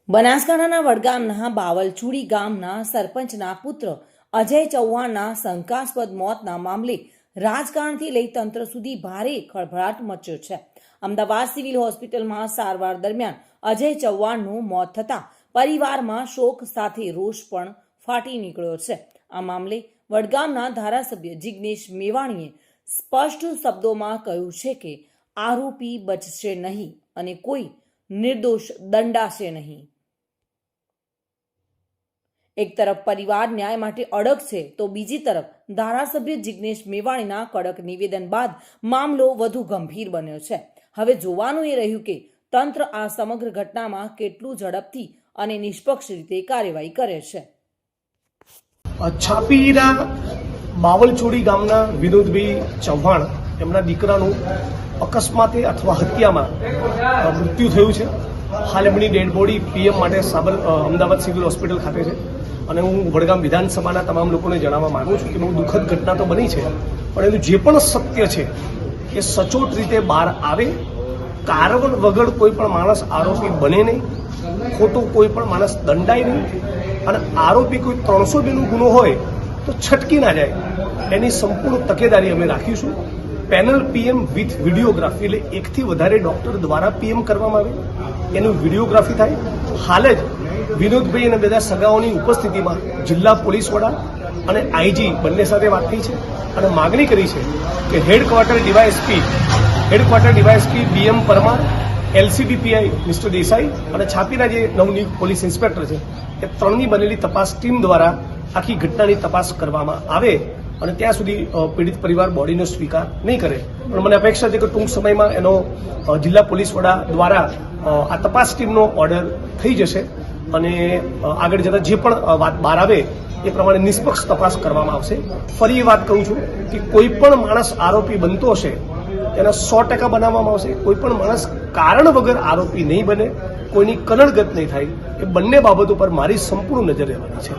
બનાસકાંઠાના વડગામના બાવલચુડી ગામના સરપંચના પુત્ર અજય ચૌહાણના શંકાસ્પદ મોતના મામલે રાજકારણથી લઈ તંત્ર સુધી ભારે ખળભળાટ મચ્યો છે. અમદાવાદ સિવિલ હોસ્પિટલમાં સારવાર દરમિયાન અજય ચૌહાણનું મોત થતાં પરિવારમાં શોક સાથે રોષ પણ ફાટી નીકળ્યો છે. આ મામલે વડગામના ધારાસભ્ય જિગ્નેશ મેવાણીએ સ્પષ્ટ શબ્દોમાં કહ્યું છે કે આરોપી બચશે નહીં અને કોઈ નિર્દોષ દંડાશે નહીં. એક તરફ પરિવાર ન્યાય માટે અડગ છે તો બીજી તરફ ધારાસભ્ય જિગ્નેશ મેવાણીના કડક નિવેદન બાદ મામલો વધુ ગંભીર બન્યો છે. હવે જોવાનું એ રહ્યું કે તંત્ર આ સમગ્ર ઘટનામાં કેટલું ઝડપથી અને નિષ્પક્ષ રીતે કાર્યવાહી કરે છે. છાપીના બાવલચોડી ગામના વિનોદભાઈ ચૌહાણ એમના દીકરાનું અકસ્માતે અથવા હત્યામાં મૃત્યુ થયું છે. હાલ એમની ડેડ બોડી પીએમ માટે અમદાવાદ સિવિલ હોસ્પિટલ ખાતે છે અને હું વડગામ વિધાનસભાના તમામ લોકોને જણાવવા માંગુ છું કે બહુ દુઃખદ ઘટના તો બની છે, પણ એનું જે પણ સત્ય છે એ સચોટ રીતે બહાર આવે. કારણ વગર કોઈ પણ માણસ આરોપી બને નહીં, ખોટો કોઈ પણ માણસ દંડાય નહીં અને આરોપી કોઈ 302નો ગુનો હોય તો છટકી ના જાય, એની સંપૂર્ણ તકેદારી અમે રાખીશું. પેનલ પીએમ વિથ વિડીયોગ્રાફી, એટલે એકથી વધારે ડોક્ટર દ્વારા પીએમ કરવામાં આવે, એનું વિડીયોગ્રાફી થાય. હાલ જ વિનોદભાઈ અને બધા સગાઓની ઉપસ્થિતિમાં જિલ્લા પોલીસ વડા અને આઈજી બંને સાથે વાત થઈ છે અને માગણી કરી છે કે headquarter DYSP BM Parmar, LCB mister Desai અને છાપીના જે નવનિયુક્ત પોલીસ ઇન્સ્પેક્ટર છે એ ત્રણની બનેલી તપાસ ટીમ દ્વારા આખી ઘટનાની તપાસ કરવામાં આવે અને ત્યાં સુધી પીડિત પરિવાર બોડીનો સ્વીકાર નહીં કરે. પણ મને અપેક્ષા છે કે ટૂંક સમયમાં એનો જિલ્લા પોલીસ વડા દ્વારા આ તપાસ ટીમનો ઓર્ડર થઈ જશે અને આગળ જતાં જે પણ વાત બહાર આવે એ પ્રમાણે નિષ્પક્ષ તપાસ કરવામાં આવશે. ફરી એ વાત કહું છું કે કોઈ પણ માણસ આરોપી બનતો હશે તેના 100% બનાવવામાં આવશે. કોઈ પણ માણસ કારણ વગર આરોપી નહીં બને, કોઈની કનડગત નહીં થાય, એ બંને બાબતો પર મારી સંપૂર્ણ નજર રહેવાની છે.